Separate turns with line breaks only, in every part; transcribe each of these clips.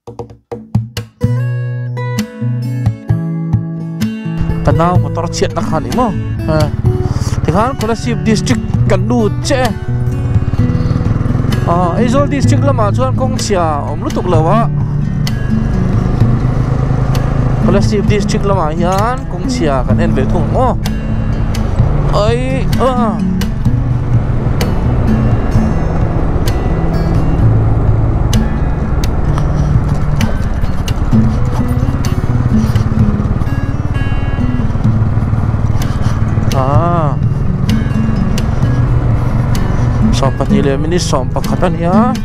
Tanaw motor chiat na kan imo tikhan Kolasip district kan du che Aizawl district lama chuan kongchia omlutuk lawa Kolasip district lama hian kongchia kan en ve thung ai sompat nilai ini sompat katanya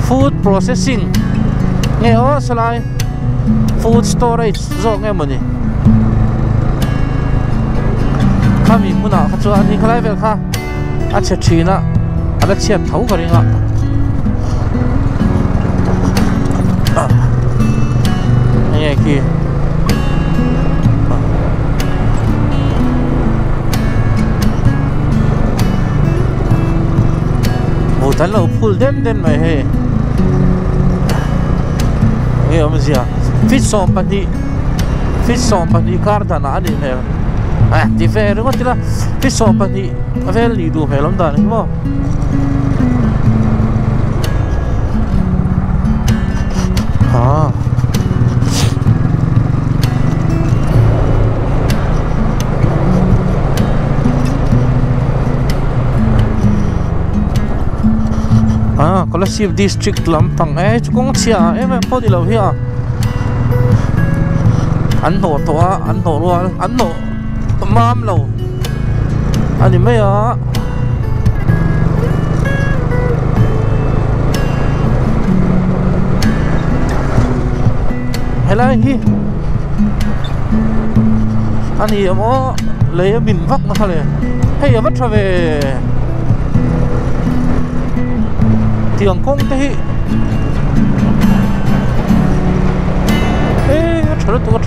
food processing ngeo selai food storage zo ngemo ni kami muna khachuan ni khalai vel kha acha thina ala chiat thau karinga nge ki tan lo full den mai he om zia fit som pani kar da na ni me ti fer ko tira fit som pani vel li du me lom da ni mo Kolasip district lampang chukong chia po di lo hiya an no to an no rual an no mam lo ani me ya helai hi ani mo le bin vak ma khale hey ya trave tiang kong tehi chalatuk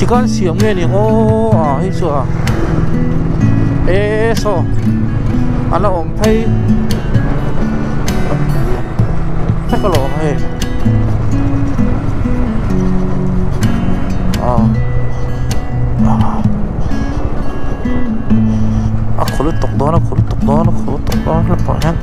tikan siam nge ni hi so so ala om phai lo he khulutuk dona lepas kan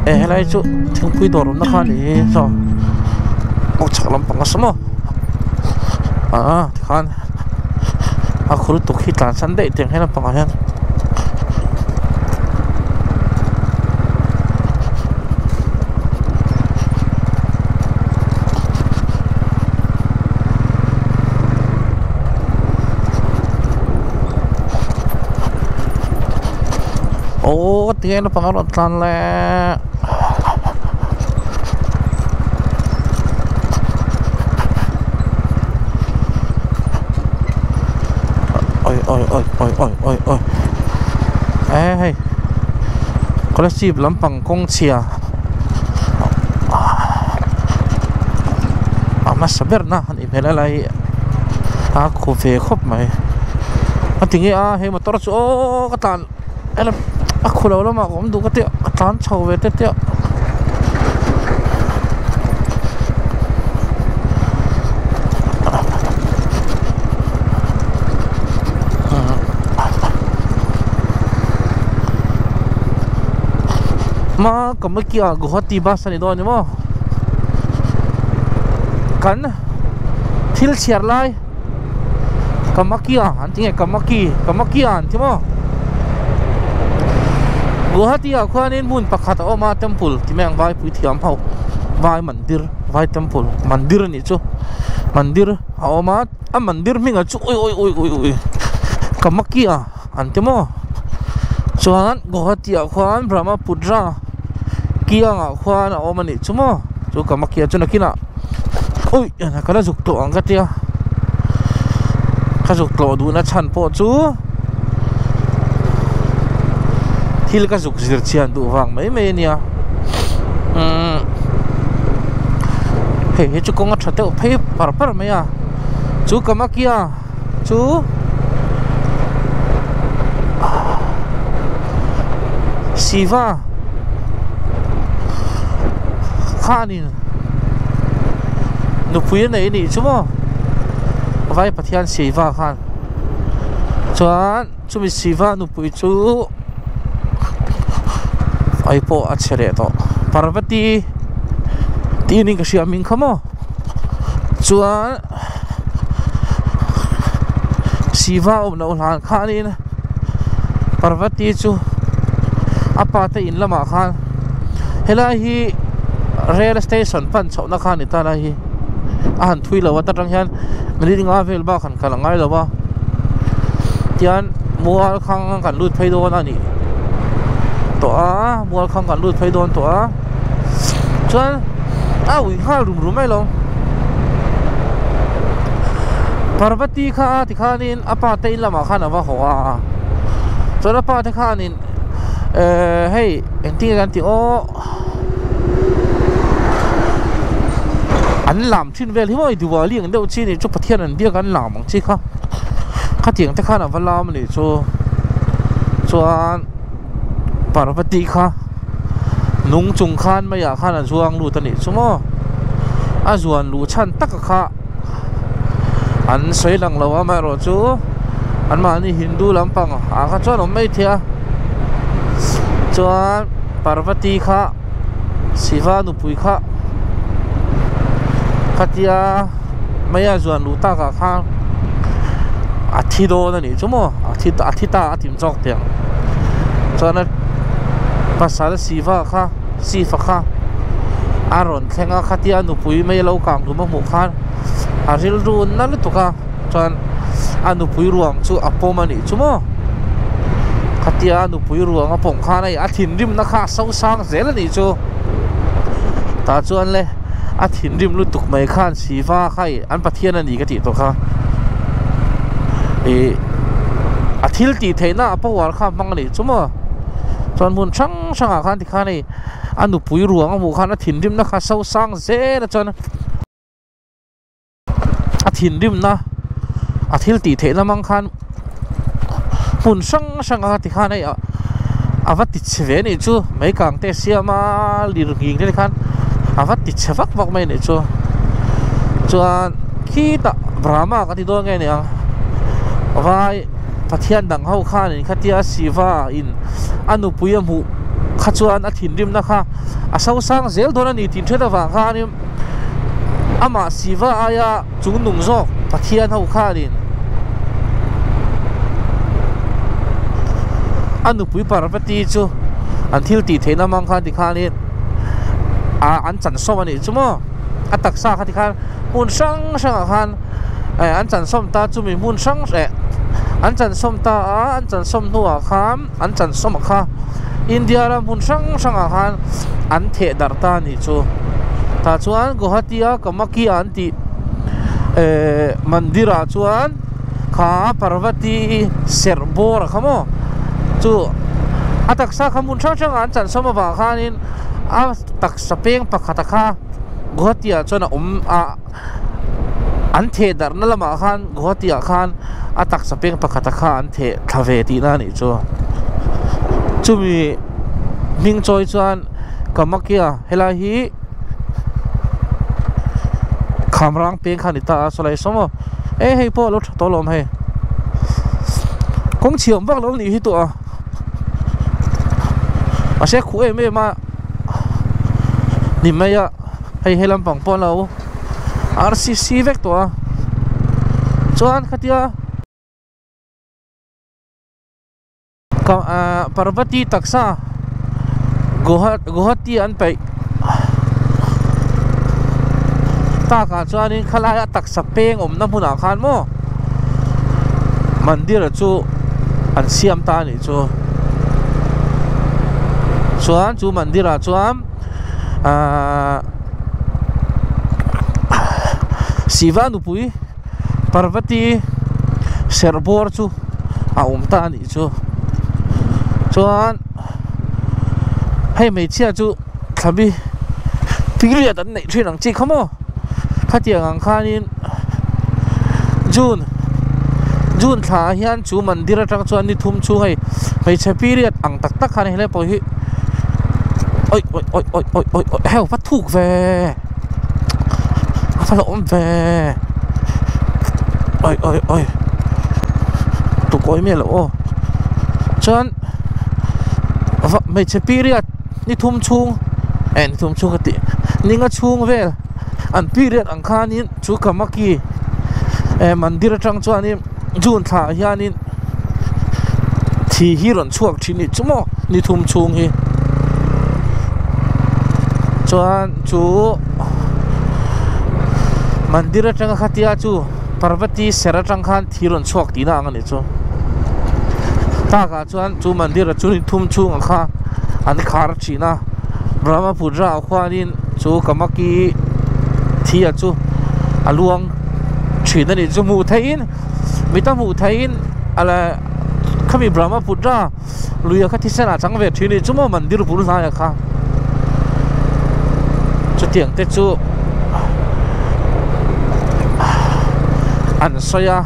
helai chu thingpui dorum na khani so chak lampang asmo kan khulutuk hitan sandai teng hena pangahan tinggal pengaruh tanle oi hey Kolasip lampang kongchia mas sabar na ni belalai aku fe khop mai atingi he motor chu katan ele aku lo ma kom du ka te katan chau ve te ma kamakia Guwahati basa ni do ni mo kan thil chiar lai kamakia antinge kamakia antimo Guwahati a khwanin mun pakhat oma temple timeng vai pui thiam hau vai mandir vai temple mandir ni chu mandir oma a mandir minga chu oi kamakia antimo chuan Guwahati a khwan Brahmaputra kianga khwan oma ni chumo chu kamakia chu nakina oi kana zuk to angatia ka zuk to du na chan po chu thil ka zuk zir chian du wang mai nia phê chú công thật tao phê par mày à chú cầm kia chú Siva khanin nupui này nị chú mò vai pathian Siva khan chuan chú mi Siva nupui chú ai po achere to Parvati tining ka siya min khamo chuan Siva om na ulan khanin Parvati chu apa te in lama khan helai hi rail station pan chawna khan ni ta la hi an thui lawa ta tang hian meli nga vel ba khan kalangai lawa tian mual khang kan lut phei don ani to a mual khang kan lut phei don to a chuan a ui kha rum mai lo Parvati kha ti khanin apa te in lama khan awa hoa chuan apa te khanin hey enti gan ti o an lam thin vel hi moi diwali ang deuh chi ni chu pathian an biak an lam ang chi kha tiang te khana valam ni chu chuan Parvati kha nung chung khan maya khan an zuang lu tani chumo a zuan lu chan tak kha an sei lang lawa ma ro chu an ma ni Hindu lampang a kha chuan om mai thia chuan Parvati kha Siva nupui kha khatia maya zuan lu ta ka kha athido na ni chumo athita atim chok tiang chuan pasal Siva kha aron khenga khatia nupui mai lo kang du ma mu khan aril run na lu tuka chuan anupui ruang chu apoma ni chumo khatia nupui ruang apong kha nei athin rim na kha so sang zel ni chu ta chuan le athin rim lu tuk mai khan Siva khai an pathian ani ka ti to kha athil ti theina apawar kha mang ni chumo chuan mun chang changa khan ti kha nei anupui ruang amu khan athin rim na kha so sang zel chuan athin rim na athil ti theina mang khan mun sang ti kha nei avati chve ni chu mai kang te siama lir ging te khan avati chwak wak mai ni chu chuan khi ta brahma ka ti do nge ni ang vai pathian dang ho khan in khatia Siva in anupui mu kha chuan athin rim na kha asau sang zel don ani tin theda wa kha ni ama Siva aya chung nung zok pathian ho khan in anupui Parvati chu an thil ti theina mang khan ti khan in an chan som ani chumo ataksa kha ti khan mun sang khan an chan som ta chu mi mun sang an chan som ta an chan som nuwa kham an chan som kha India ra mun sang khan an the dar ta ni chu ta chuan Guwahati kamaki an ti mandira chuan kha Parvati serbor khamo chu ataksa khamun sang an chan som ba khanin a taksa peng pakhata kha Guwahati chuan an the dar na lama khan Guwahati khan atak sa peng pakhata kha an the thave ti na ni chu chumi ming choi chuan kamakia hela hi khamrang peng khan ita solai somo hei po lo tolom he kong chiom bak lo ni hi to a se khu em ma ni maya hei helam pang pon lo RCC vek to chuan khatia Parvati taksa Guwahati an pai ta ka chuan in khalaya taksa peng om na huna khan mo mandir chu an siam ta ni chu chuan chu mandira chuan Siva nupui Parvati serbor chu ta ni chu chuan hei mei chia chu thabi pingriat an nei thin ang chi khamo khatiang ang khanin June thla hian chu mandir atang chuan ni thum chu hei mai che period ang tak tak khan hele po hi oi heo phát thuk về phát lộn về oi tụ cối mẹ lỗ chân mày chơi period ni thum chung en thum chung cái ni ngã chung về an period ang khan in chu kamaki mandir atang chuan ni June thla hian in thi hi ron chuak thini chumo ni thum chung hi chuan chu mandir atang khatia chu Parvati seratang khan thi ron chuak tina ang ani chu ta ka chuan chu mandir chu ni thum chung ang kha an khar china Brahmaputra khwanin chu kamaki thi a chu aluang thina ni chu mu thein mita mu thein ala khami Brahmaputra luya kha thisena changve thini chumo mandir pur na ya kha chu tiang te chu an soya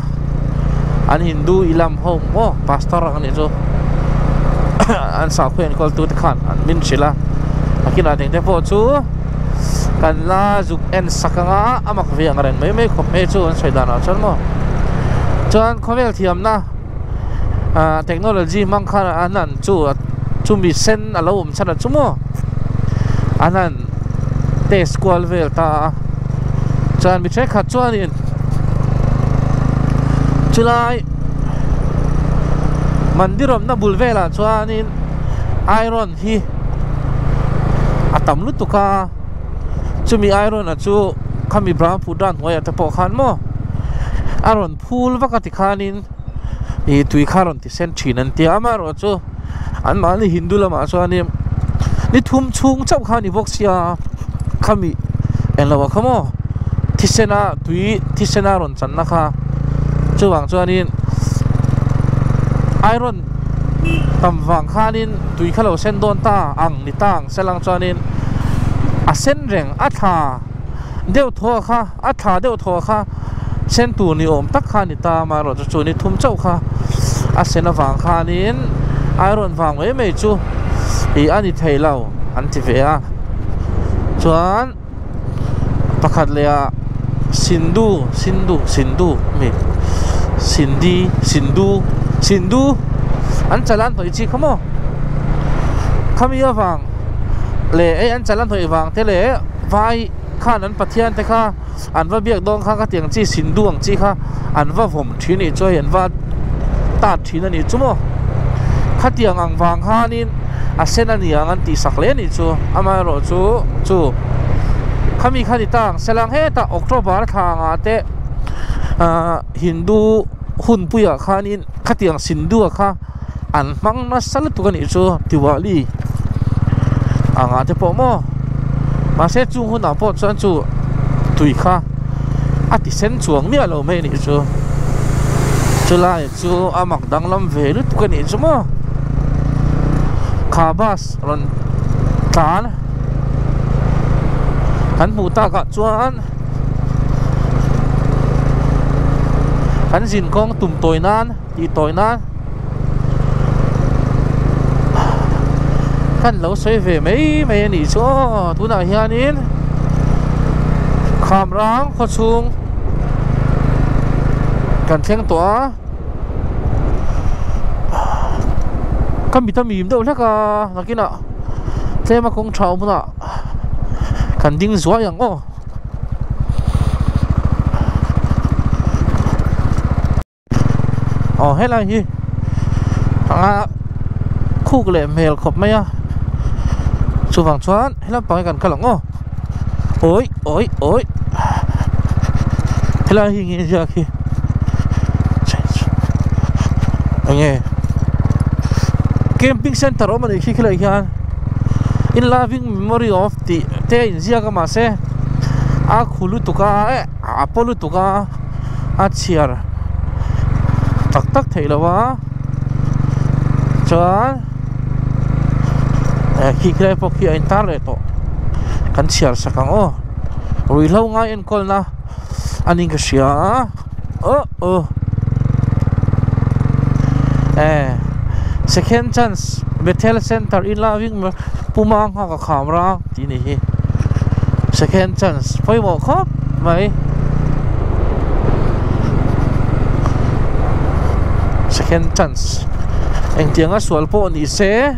an Hindu ilam home mo pastor ani chu an sa khuen kol tu khan an min chila akina teng te po chu kan la zuk en sakanga amak ve angren mai khop me chu an soidana chan mo chuan khovel thiam na technology mang khan anan chu mi sen alom chana chumo anan te school vel ta chuan mi check khat chuan in chulai mandirom na bulvela chuan in iron hi atam lutuka chumi iron achu khami Brahmaputra hoya ta po khan mo aron phul vakati khanin e tui kharon ti sen thinan ti amaro chu an mali Hindu lama chuani ni thum chung chau khani boxia khami enlawa khamo thisena ron channa kha chuwang chuanin iron tamwang khanin tui khalo sen don ta ang ni tang selang chuanin a sen reng atha deu tho kha atha deu tho kha sen tu ni om tak kha ni ta ma ro chu ni thum chau kha a sen awang khanin iron wang we me chu i ani theilau an ti ve a chuan pakhat le a Sindu mi Sindu an chalan thoi chi khamo khami awang le an chalan thoi wang te le vai khan an pathian te kha an va biak dong kha ka tiang chi Sindu ang chi kha an va vom thini choi an va ta thina ni chumo khatiang ang wang khanin a sen ani ang an ti sakle ni chu ama ro chu khami khani tang selang he ta October thanga te Hindu hun puya khanin khatiang Sindu kha an mang na sal tu kan chu Diwali anga te po mo ma se chu hun a po chan chu tui kha ati sen chuang mi alo me ni chu chulai chu amak danglam ve lu tu kan chu mo khabas ron tan kan mu ta ka chuan kan jin kong tum toinan ti toinan kan lo soi ve mai ni chu tuna hianin khamrang kho chung kan theng to kan bitamim do laka nakina tema kong thau muna kan ding zua yang o helai hi anga khuk le mel khop mai a chuwang chuan helam pangai kan kalang o oi helai hi nge ja khi ange camping center o mani khi khilai hian in loving memory of the te in zia ka ma se a khulu tuka a polu tuka a chiar tak theilawa chuan khi klai pok hi intar le to kan chiar sakang o rui lo nga en kol na aning ka siya second chance Bethel Center in Laving pumang ka kamera tini hi second chance phoi mo khop mai second chance anh tiếng á sual po ni se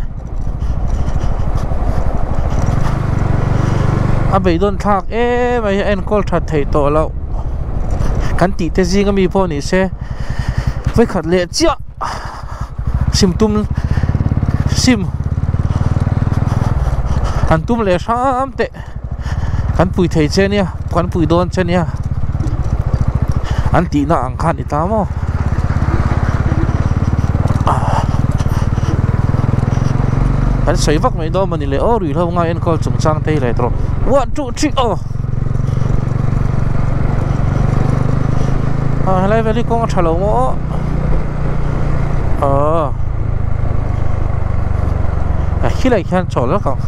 a bei don thak mai en call that thei to lo kan ti te jing mi po ni se với khát lệ chia sim anh tum lệ sam te kan pui thei che nia kan pui don che nia an ti na ang khan ita mo kan soi vak mai do mani le o ri lo ngai en call chung chang te le tro 1 2 3 lại về đi con trả lỗ mỏ khi lại khen trò lắm không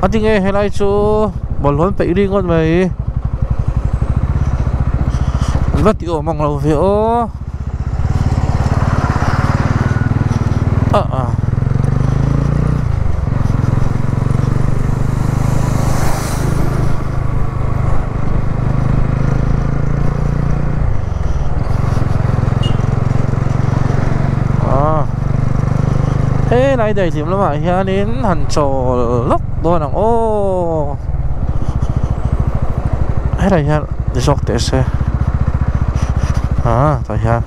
anh thì nghe hay lại chú bỏ lớn bị đi ngon mày vắt tiểu mong lâu phiếu thế này đầy điểm lắm mà hiện đến hẳn trò lốc đôi nằng ô thế này hiện đi dọc để xe tại hiện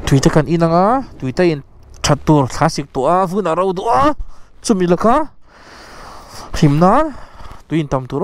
tùy ta cần in á tùy ta in chặt tour classic tour vui nào đâu tour chụp mình là cá hiểm nán tùy in tầm tour